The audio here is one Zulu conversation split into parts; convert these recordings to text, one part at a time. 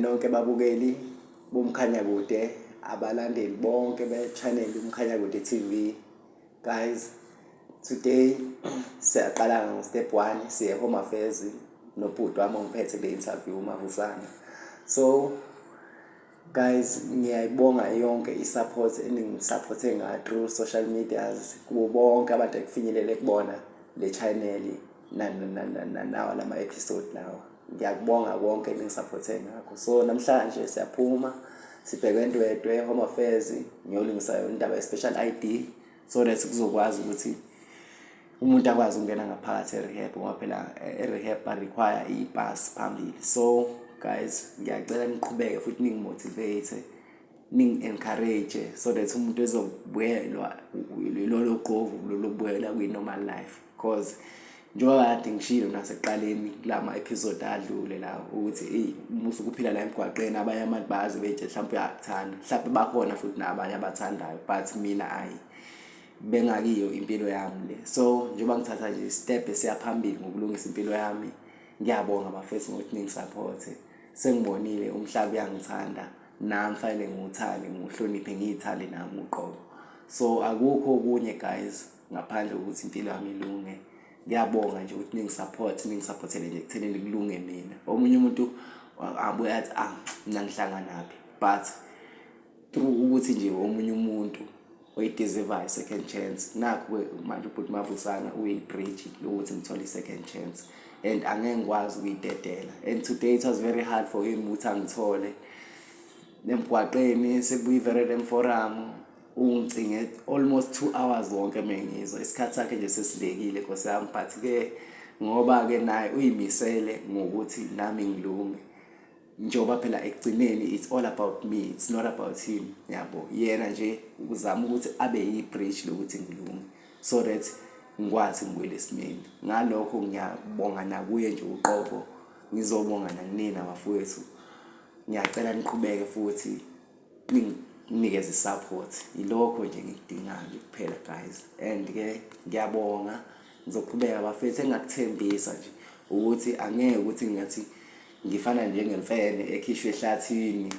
nonke babukeli bomkhanyakude, abalandeli bonke be-channel uMkhanyakude TV. Guys, today siyaqala ngo-step 1, siye Home Affairs nobhuti wami ongiphethe le interview uMavusana. So guys, ngiyayibonga yonke i-support eningisupporte ngayo through social medias, kubo bonke abantu ekufinyelele kubona le channel nawo lama episode lawa. Ngiyakubonga konke eningisupporte ngakho. So namhlanje siyaphuma sibheke Ndwedwe Home Affairs, ngiyolungisa indaba ye-special ID so that kuzokwazi ukuthi umuntu akwazi ukungena ngaphakathi e-rehab ngoba phela e-rehab ba require i-pass phambili. So guys, ngiyacela niqhubeke futhi ningimotivate, ning-encourage so that umuntu ezobuyelwa lolo qovu lolobuyela kwi-normal life, because njengoba kade ngishilo nasekuqaleni kulama episode adlule la ukuthi umusu kuphila la emgwaqeni abanye abantu bazi beje mhlawumbe uyakuthanda, mhlawumbe bakhona futhi nabanye abathandayo, but mina bengakiyo impilo yami le. So njengoba ngithatha nje step esiyaphambili ngokulungisa impilo yami, ngiyabonga abafethu ngokuthi ningisupport. Sengibonile umhlaba uyangithanda, nami fanele ngiwuthande, ngihloniphe, ngiyithande nami uqobo. So akukho okunye guys ngaphandle ukuthi impilo yami ilunge. Ngiyabonga nje ukuthi ningisupportele nje ekuthenini kulunge mina. Omunye umuntu abuye athi mina ngihlanganaphi, but through ukuthi nje omunye umuntu oyideserve second chance, nakho manje ubhuti Mavusana uyi-bridge ukuthi ngithole second chance, and angeke ngikwazi ukuyidedela. And today it was very hard for him ukuthi angithole emgwaqeni, sekubuye i-Verulam Forum ungicinge almost 2 hours wonke mengizwa isikhathi sakhe nje sesilekile Nkosi yami, but ke ngoba ke naye uyimisele ngokuthi nami ngilunge. Njengoba phela ekugcineni it's all about me, it's not about him, yabo. Yena nje uzama ukuthi abe yi-bridge lokuthi ngilunge so that ngikwazi ngibuyele esimeni. Ngalokho ngiyabonga nakuye nje uqobo, ngizobonga nanina bafowethu. Ngiyacela niqhubeke futhi ninikeze support. Ilokho nje ngikudingayo kuphela guys, and ke ngiyabonga. Ngizoqhubeka bafethu, engakuthembisa nje ukuthi angeke ukuthi ngathi ngifana njengemfene ekhishwe ehlathini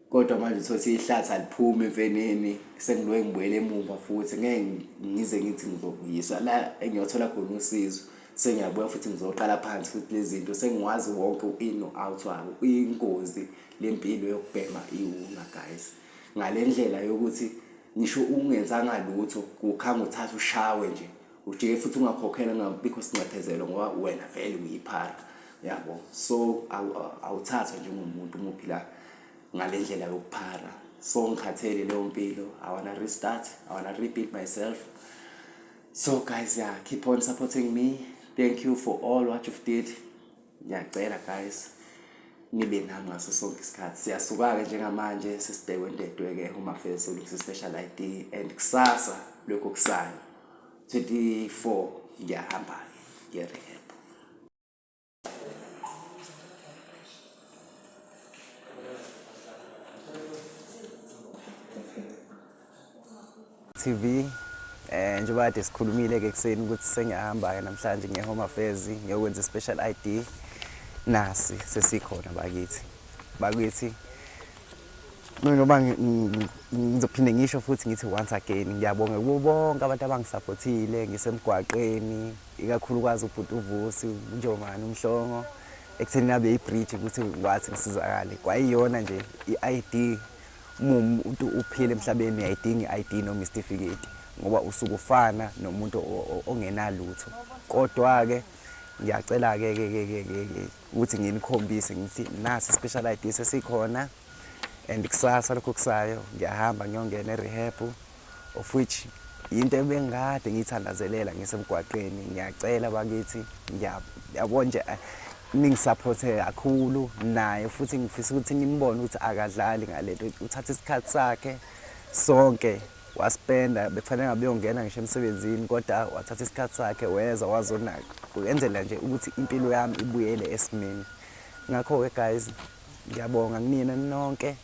kodwa manje uthothi ihlathi aliphuma emfeneni, sengiloye ngibuyele emuva futhi. Ngeke ngize ngithi ngizobuyiswa la engiyothola khona usizo, sengiyabuya futhi ngizoqala phansi futhi lezi zinto sengikwazi wonke u-in out wabo. Ingozi lempilo yokubhema iwuna guys, ngale ndlela yokuthi ngisho ungenzanga lutho kukhanga uthatha ushawe nje ujike futhi ungakhokhela ngabikho singaphezelo ngoba wena vele uyiphara, yabo. So awuthatha njengomuntu umuphila ngale ndlela yokuphara. So ngikhathele leyo mpilo, I wanna restart, I wanna rebuild myself. So guys, yeah, keep on supporting me. Thank you for all what you've did. Ngiyacela guys nibe nami ngaso sonke isikhathi. Siyasuka ke njengamanje sesibhekwe Ndwedwe ke Home Affairs ulungisa special ID, and kusasa lokho kusayo 24 ngiyahamba nge-rehab. TV njengoba kade sikhulumile ke kuseni ukuthi sengiyahamba ke namhlanje nge-Home Affairs ngiyokwenza i-special ID. Nasi sesikhona bakithi njengoba ngizophinde ngisho futhi ngithi once again ngiyabonga kubo bonke abantu abangisupportile ngisemgwaqeni, ikakhulukazi ubhuti uVusi, uNjomani, uMhlongo, ekutheni abe i-bridge ukuthi ngikwazi ngisizakale. Kwayiyona nje i-ID, umuntu uphile emhlabeni uyayidinga i-ID noma isitifiketi ngoba usuke ufana nomuntu ongenalutho. Kodwa ke ngiyacela ke ukuthi nginikhombise ngithi nasi special ID sesikhona, and kusasa lokho kusayo ngiyahamba ngiyongena e-rehab, of which into ebengade ngiyithandazelela ngisemgwaqeni. Ngiyacela bakithi, ngiyabona nje ningisupporte kakhulu naye futhi ngifisa ukuthi nimbone ukuthi akadlali ngalento. Uthatha isikhathi sakhe sonke waspenda, bekufanele ngabe uyongena ngisho emsebenzini kodwa wathatha isikhathi sakhe weza wazonaka kwenzela nje ukuthi impilo yami ibuyele esimeni. Ngakho ke guys, ngiyabonga kunina nonke.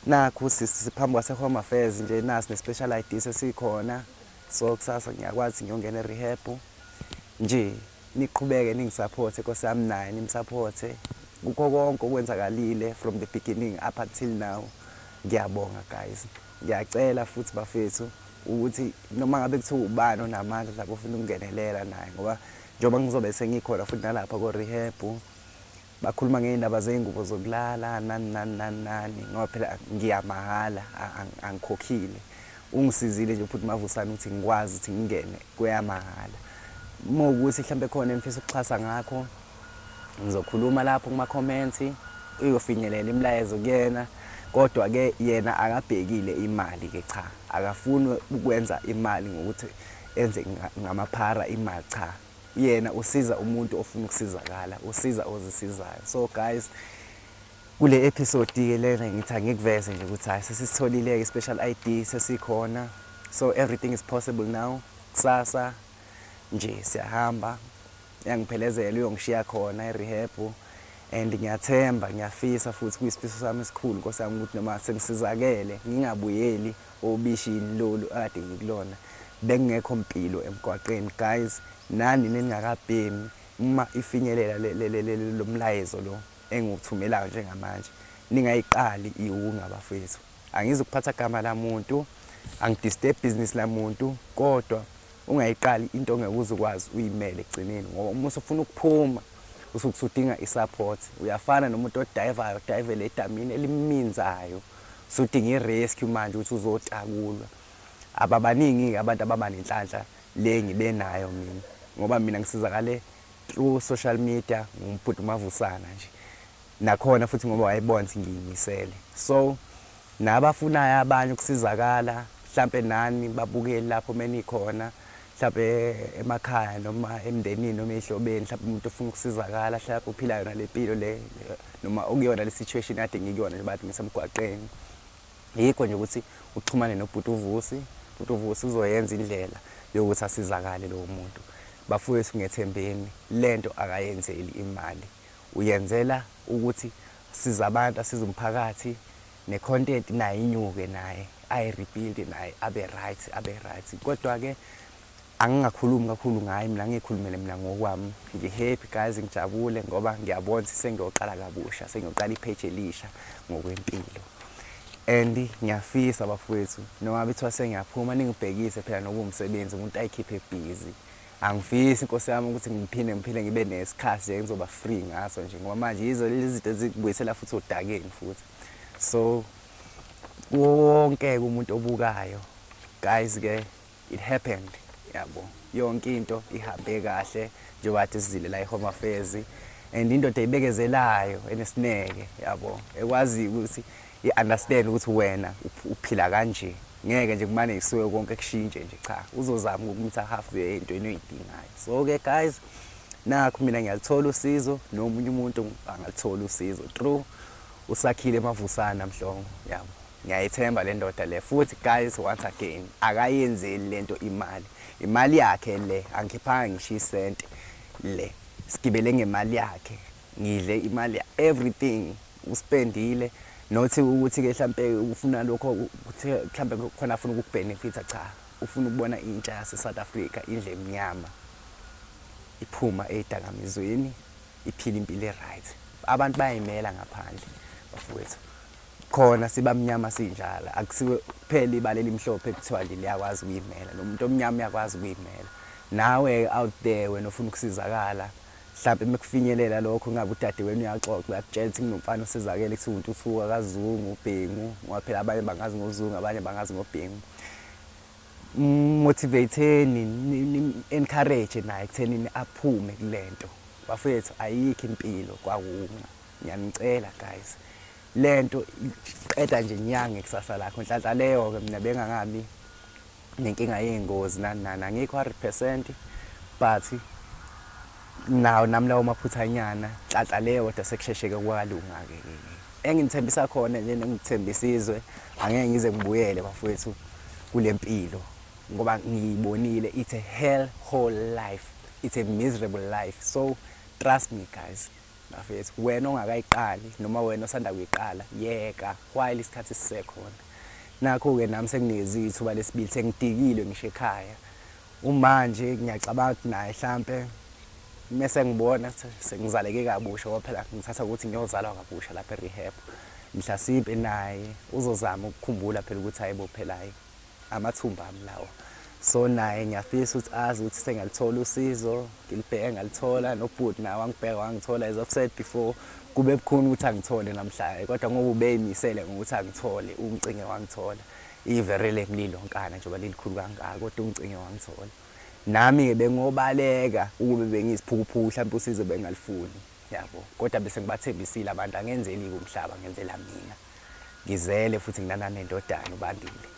Nakho siphambi kwase-Home Affairs nje nasi ne-special ID sesikhona. So kusasa ngiyakwazi ngiyongena e-rehab nje. Niqhubeke ningisupporte Nkosi yami, naye nimsupporte. kukho konke okwenzakalile from the beginning up until now. Ngiyabonga guys, ngiyacela futhi bafethu ukuthi noma ngabe kuthiwa ubani onamandla lapho ufuna ukungenelela naye, ngoba njengoba ngizobe sengikhona futhi nalapha ko-rehab bakhuluma ngey'ndaba zey'ngubo zokulala nani ngoba phela ngiyamahala angikhokhile. Ungisizile nje futhi Mavusane ukuthi ngikwazi ukuthi ngingene kweyamahhala. Uma ukuthi mhlawumbe khona engifisa ukuxhasa ngakho ngizokhuluma lapho kuma-comments uyofinyelela imilayezo kuyena, kodwa-ke yena akabhekile imali-ke cha, akafuni ukwenza imali ngokuthi enze ngamaphara imali cha. Yena usiza umuntu ofuna ukusizakala, usiza ozisizayo. So guys, kule episode-ke lena ngithi angikuveze nje ukuthi hayi sesisitholile-ke i-special ID sesikhona, so everything is possible now. Kusasa nje siyahamba, yangiphelezela uyongishiya khona e-rehab, and ngiyathemba ngiyafisa futhi kuyisifiso sami esikhulu Nkosi yami ukuthi noma sengisizakele ngingabuyeli obishini lolu ade ngikulona bengekho impilo emgwaqeni. Guys, nani ningakabhemi uma ifinyelela lo mlayezo lo engiwuthumelayo njengamanje, ningayiqali iwunga bafethu. Angizukuphatha igama lamuntu, angidisturb business lamuntu, kodwa ungayiqali into ongeke ukwazi uyimele egcineni, ngoba uma usufuna ukuphuma usudinga isupport. Uyafana nomuntu odivayo, odivele edamini eliminzayo, usudinga i-rescue manje ukuthi uzotakulwa. Ababaningi abantu ababa nenhlanhla le ngibe nayo mina, ngoba mina ngisizakale through social media ngumphuthi Mavusane nje, nakhona futhi ngoba wayibona ukuthi ngiyimisele. So nabafunayo abanye ukusizakala, mhlambe nani babukeli lapho menikhona, mhlambe emakhaya noma emndenini noma ehlobeni, mhlambe umuntu ufuna ukusizakala, mhlambe uphila yona le mpilo le noma okuyona le situation kade ngikuyona nje bathi ngisemgwaqeni. Yikho nje ukuthi uxhumane noBhuti uVusi. uBhuti uVusi uzoyenza indlela yokuthi asizakale lo muntu. Bafowethu ngethembeni, lento akayenzeli imali, uyenzela ukuthi siza abantu, asiza umphakathi, ne-content naye inyuke, naye ayi-rebuild, naye abe right. Kodwa-ke angingakhulumi kakhulu ngaye, mina ngikhulumele mina ngokwami. Ngi-happy guys, ngijabule ngoba ngiyabona ukuthi sengiyoqala kabusha, sengiyoqala ipage elisha ngokwempilo. And ngiyafisa bafowethu noma bethiwa sengiyaphuma ningibhekise phela nokuwumsebenzi umuntu ayikhiphe busy. Angifisi Nkosi yami ukuthi ngiphile ngibe nesikhathi nje ngizoba free ngaso nje, ngoba manje yizo lezi zinto ezikubuyisela futhi odakeni futhi. So wonke umuntu obukayo guys-ke, it happened, yabo, yonke into ihambe kahle njengoba sizile la eHome Affairs, and indoda eyibekezelayo enesineke, yabo, ekwazi ukuthi i-understand ukuthi wena uphila kanje, ngeke nje kumane isuke konke kushintshe nje cha, uzozama ukuthi halfway entweni oyidingayo. So-ke guys, nakho mina ngiyalithola usizo, nomunye umuntu angalithola usizo through uSakhile Mavusane namhlongo, yabo. Ngiyayithemba le ndoda le futhi guys, once again akayenzeli lento imali yakhe le, angikhiphanga ngisho isenti le, sigibele ngemali yakhe, ngidle imali everything uspendile. Nothi ukuthi ke mhlambe ufuna lokho ukuthi mhlambe khona afuna ukubhenefitha cha, ufuna ukubona intsha yase South Africa indle emnyama iphuma edakamizweni, iphila impilo right. Abantu bayimela ngaphandle bafowethu, khona sibamnyama sinjala, akusiwe kuphela ibale elimhlophe kuthiwa liyakwazi ukuyimela, nomuntu omnyama uyakwazi ukuyimela. Nawe out there wena ufuna ukusizakala, mhlawumbe mekufinyelela lokho ngabe udade wenu uyaxoxa uyakutshela ukuthi nginomfana osizakele kuthi umuntu usuka kaZungu uBhengu, ngoba phela abanye bangazi ngoZungu, abanye bangazi ngoBhengu. Motivateni, encourage naye ekutheni aphume kulento. Bafethu ayikho impilo kwawunga, ngiyanicela guys, lento iqeda nje nyange kusasa lakho. Nhlanhla leyo-ke mina bengangabi nenkinga yengozi nani angikho 100%, but nawo nami lawo maphuthanyana nhlanhla leyo kodwa sekushesheke kwalunga-ke. Engithembisa khona nje nengithembisizwe, angeke ngize ngibuyele bafowethu kule mpilo, ngoba ngiyibonile. It's a hell whole life, it's a miserable life. So trust me guys, bafethu, wena ongakayiqali noma wena osanda kuyiqala, yeka while isikhathi sisekhona. Nakho-ke nami senginezithuba ithuba lesibili, sengidikile ngisho ekhaya. Umanje ngiyacabanga ukuthi naye mhlampe mese ngibona sengizaleke kabusha ngoba phela ngithatha ukuthi ngiyozalwa kabusha lapha e-rehab. Mhlasimpe naye uzozama ukukhumbula phela ukuthi hayibo phela hayi amathumba ami lawo. So naye ngiyafisa ukuthi azi ukuthi sengalithola usizo, ngilibheke ngalithola, nobhuti nawe wangibheka wangithola. As I've said before, kube bukhuni ukuthi angithole namhlanje, kodwa ngoba ubeyimisele ngokuthi angithole, umcinge wangithola. Ivere lemlilo nkana njengoba lilikhulu kangaka, kodwa umcinge wangithola. Nami-ke bengobaleka ukube bengiyisiphukuphuku mhlawumbe usizo bengalifuni, yabo. Kodwa bese ngibathembisile abantu, angenzeli umhlaba, ngenzela mina. Ngizele futhi nginanendodana uBandile,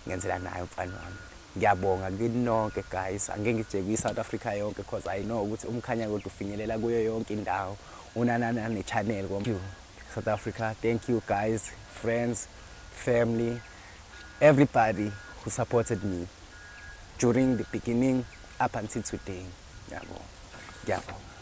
ngenzela naye umfana wami. Ngiyabonga kini nonke guys, angeke ngijeke kwi-South Africa yonke because I know ukuthi umkhanya kodwa ufinyelela kuyo yonke indawo. Unanana ne-channel South Africa. Thank you guys, friends, family, everybody who supported me during the beginning up until today. Yabo.